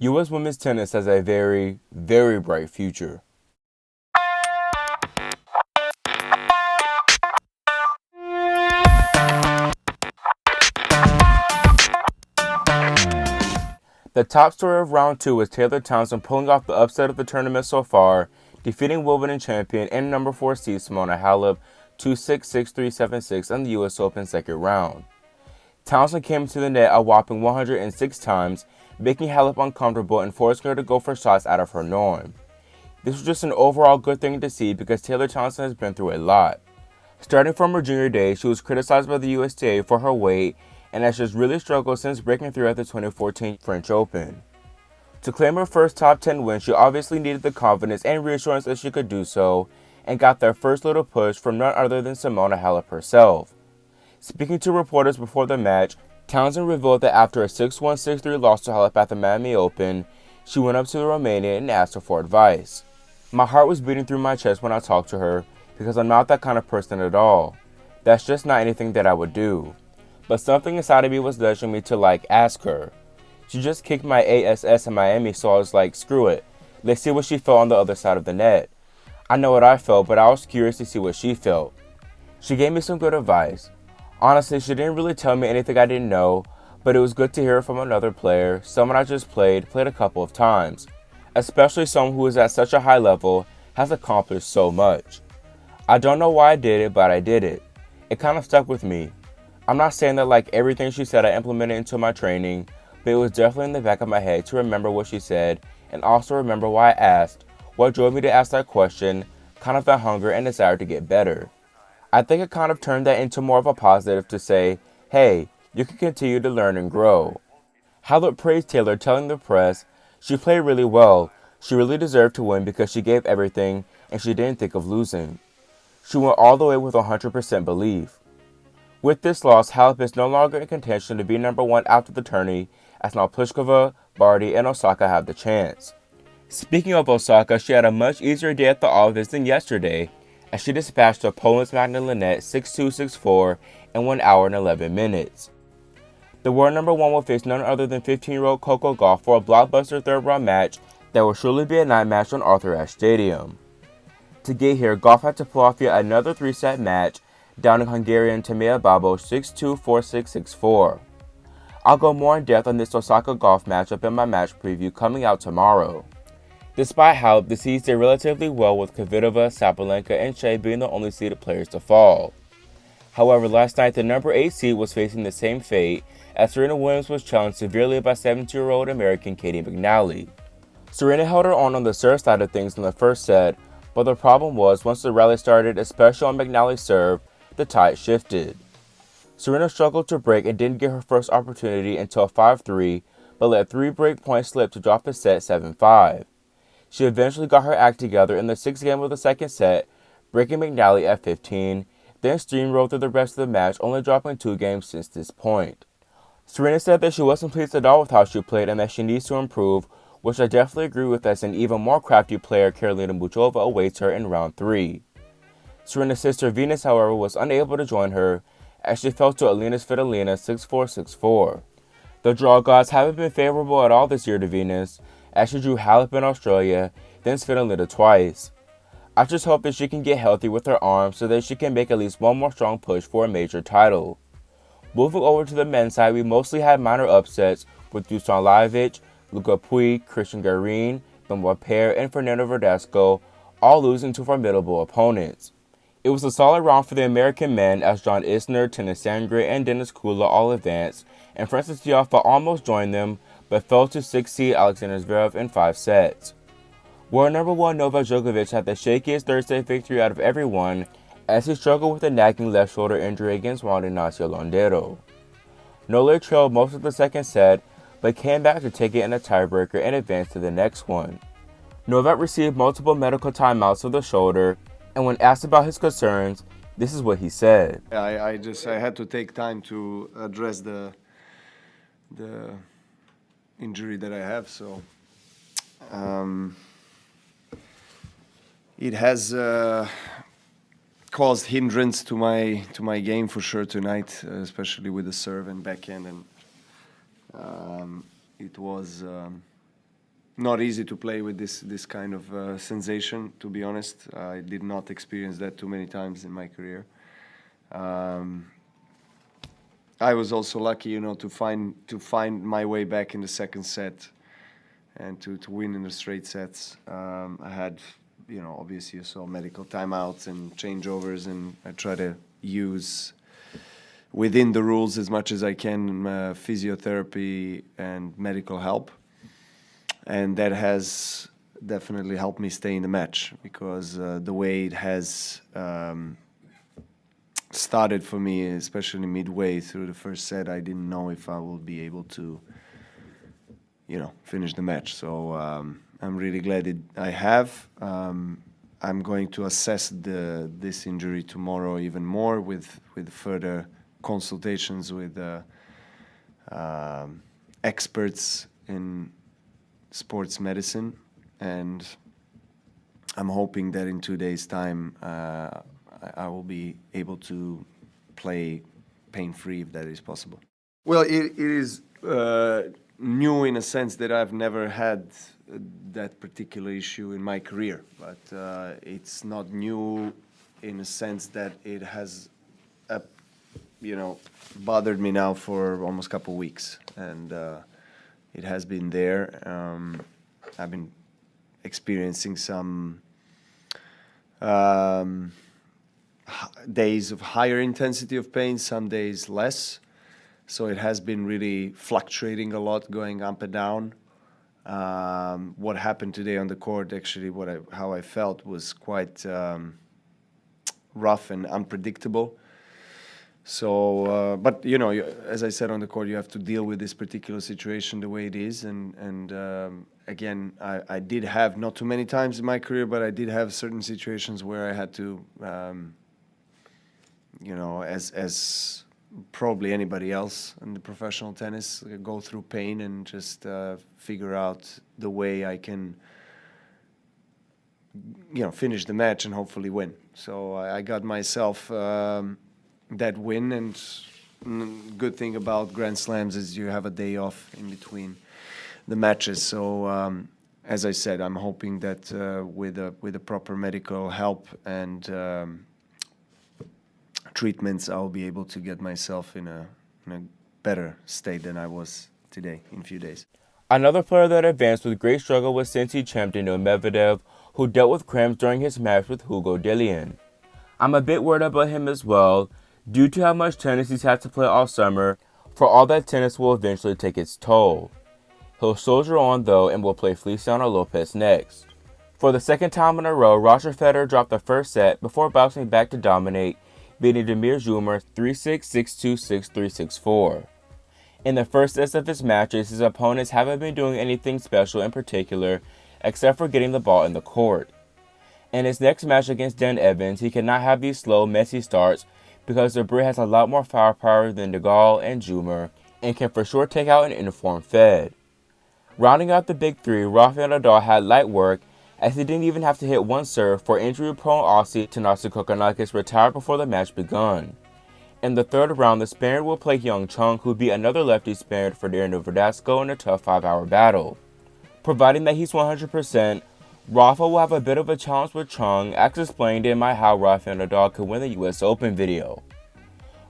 U.S. women's tennis has a very, very bright future. The top story of round 2 is Taylor Townsend pulling off the upset of the tournament so far, defeating Wimbledon champion and number 4 seed Simona Halep 2-6, 6-3, 7-6 in the U.S. Open second round. Townsend came to the net a whopping 106 times, making Halep uncomfortable and forcing her to go for shots out of her norm. This was just an overall good thing to see because Taylor Townsend has been through a lot. Starting from her junior days, she was criticized by the USTA for her weight and has just really struggled since breaking through at the 2014 French Open. To claim her first top 10 win, she obviously needed the confidence and reassurance that she could do so, and got their first little push from none other than Simona Halep herself. Speaking to reporters before the match, Townsend revealed that after a 6-1, 6-3 loss to Halep at the Miami Open, she went up to the Romanian and asked her for advice. My heart was beating through my chest when I talked to her because I'm not that kind of person at all. That's just not anything that I would do. But something inside of me was nudging me to ask her. She just kicked my ASS in Miami, so I was like, screw it. Let's see what she felt on the other side of the net. I know what I felt, but I was curious to see what she felt. She gave me some good advice. Honestly, she didn't really tell me anything I didn't know, but it was good to hear from another player, someone I just played a couple of times. Especially someone who is at such a high level, has accomplished so much. I don't know why I did it, but I did it. It kind of stuck with me. I'm not saying that everything she said I implemented into my training, but it was definitely in the back of my head to remember what she said and also remember why I asked, what drove me to ask that question, kind of that hunger and desire to get better. I think it kind of turned that into more of a positive to say, hey, you can continue to learn and grow. Halep praised Taylor, telling the press, she played really well, she really deserved to win because she gave everything and she didn't think of losing. She went all the way with 100% belief. With this loss, Halep is no longer in contention to be number 1 after the tourney, as now Pliskova, Barty, and Osaka have the chance. Speaking of Osaka, she had a much easier day at the office than yesterday, as she dispatched of Poland's Magna Linette 6-2, 6-4 in 1 hour and 11 minutes. The world number 1 will face none other than 15-year-old Coco Gauff for a blockbuster third-round match that will surely be a night match on Arthur Ashe Stadium. To get here, Gauff had to pull off yet another 3-set match, downing Hungarian Timea Babo 6-2, 4-6, 6-4. I'll go more in depth on this Osaka Gauff matchup in my match preview coming out tomorrow. Despite Halep, the seeds did relatively well with Kvitova, Sabalenka, and Shea being the only seeded players to fall. However, last night the number 8 seed was facing the same fate as Serena Williams was challenged severely by 17-year-old American Katie McNally. Serena held her own on the serve side of things in the first set, but the problem was once the rally started, especially on McNally's serve, the tide shifted. Serena struggled to break and didn't get her first opportunity until 5-3, but let 3 break points slip to drop the set 7-5. She eventually got her act together in the 6th game of the second set, breaking McNally at 15, then steamrolled through the rest of the match, only dropping 2 games since this point. Serena said that she wasn't pleased at all with how she played and that she needs to improve, which I definitely agree with, as an even more crafty player, Karolina Muchova, awaits her in round 3. Serena's sister Venus, however, was unable to join her, as she fell to Alina Svitolina 6-4, 6-4. The draw gods haven't been favorable at all this year to Venus, as she drew Halep in Australia, then Svitolina twice. I just hope that she can get healthy with her arm so that she can make at least one more strong push for a major title. Moving over to the men's side, we mostly had minor upsets with Dusan Lajovic, Luca Puig, Christian Garin, Benoit Paire, and Fernando Verdasco, all losing to formidable opponents. It was a solid round for the American men as John Isner, Tennis Sangre, and Dennis Kula all advanced, and Francis Tiafoe almost joined them, but fell to 6th seed Alexander Zverev in 5 sets. World number 1 Novak Djokovic had the shakiest Thursday victory out of everyone, as he struggled with a nagging left shoulder injury against Juan Ignacio Londero. Nole trailed most of the second set, but came back to take it in a tiebreaker and advance to the next one. Novak received multiple medical timeouts for the shoulder, and when asked about his concerns, this is what he said. I had to take time to address the injury that I have, so it has caused hindrance to my game for sure tonight, especially with the serve and backhand, and it was not easy to play with this kind of sensation, to be honest. I did not experience that too many times in my career. I was also lucky, to find my way back in the second set and to win in the straight sets. I had, obviously you saw medical timeouts and changeovers, and I try to use within the rules as much as I can physiotherapy and medical help. And that has definitely helped me stay in the match, because the way it has started for me, especially midway through the first set, I didn't know if I would be able to, finish the match. So I'm really glad I have. I'm going to assess this injury tomorrow even more with further consultations with experts in sports medicine, and I'm hoping that in 2 days' time I will be able to play pain-free, if that is possible. Well, it is new in a sense that I've never had that particular issue in my career, but it's not new in a sense that it has bothered me now for almost a couple of weeks, and it has been there. I've been experiencing some days of higher intensity of pain, some days less. So it has been really fluctuating a lot, going up and down. What happened today on the court, actually, how I felt was quite rough and unpredictable. So, but as I said on the court, you have to deal with this particular situation the way it is. And again, I did have, not too many times in my career, but I did have certain situations where I had to, as probably anybody else in the professional tennis, go through pain and just figure out the way I can, finish the match and hopefully win. So I got myself that win, and good thing about Grand Slams is you have a day off in between the matches. So as I said, I'm hoping that with a proper medical help and treatments, I'll be able to get myself in a better state than I was today in a few days. Another player that advanced with great struggle was Cincy champion Medvedev, who dealt with cramps during his match with Hugo Dellien. I'm a bit worried about him as well, due to how much tennis he's had to play all summer. For all that, tennis will eventually take its toll. He'll soldier on though, and will play Feliciano Lopez next. For the second time in a row, Roger Federer dropped the first set before bouncing back to dominate, beating Damir Zumor 3-6, 6-2, 6-3, 6-4. In the first sets of his matches, his opponents haven't been doing anything special in particular, except for getting the ball in the court. In his next match against Dan Evans, he cannot have these slow, messy starts, because the Brit has a lot more firepower than De Gaulle and Zumor, and can for sure take out an informed Fed. Rounding out the big three, Rafael Nadal had light work, as he didn't even have to hit one serve for injury-prone Aussie Thanasi Kokkinakis retired before the match begun. In the third round, the Spaniard will play Young Chung, who beat another lefty Spaniard Ferdinand Verdasco in a tough 5-hour battle. Providing that he's 100%, Rafa will have a bit of a challenge with Chung, as explained in my How Rafael Nadal Could Win the US Open video.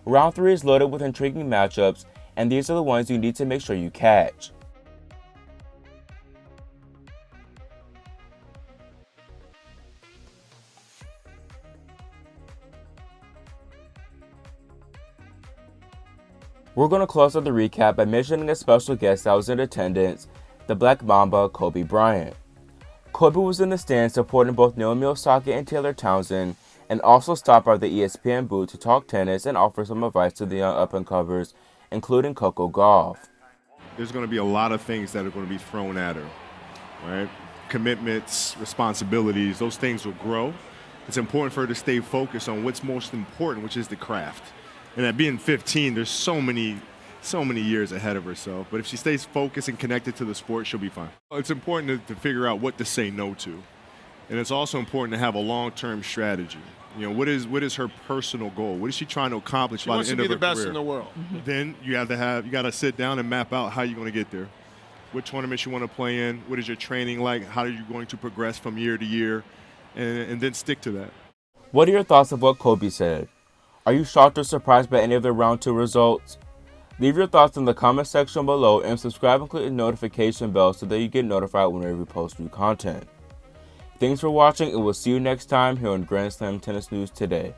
Round 3 is loaded with intriguing matchups, and these are the ones you need to make sure you catch. We're going to close out the recap by mentioning a special guest that was in attendance, the Black Mamba, Kobe Bryant. Kobe was in the stands supporting both Naomi Osaka and Taylor Townsend, and also stopped by the ESPN booth to talk tennis and offer some advice to the young up-and-comers, including Coco Gauff. There's going to be a lot of things that are going to be thrown at her, right? Commitments, responsibilities, those things will grow. It's important for her to stay focused on what's most important, which is the craft. And at being 15, there's so many years ahead of herself. But if she stays focused and connected to the sport, she'll be fine. It's important to figure out what to say no to. And it's also important to have a long-term strategy. What is her personal goal? What is she trying to accomplish by the end of her career? She wants to be the best in the world. Then you got to sit down and map out how you're going to get there. what tournaments you want to play in, what is your training like, how are you going to progress from year to year, and then stick to that. What are your thoughts of what Kobe said? Are you shocked or surprised by any of the round 2 results? Leave your thoughts in the comment section below and subscribe and click the notification bell so that you get notified whenever we post new content. Thanks for watching, and we'll see you next time here on Grand Slam Tennis News Today.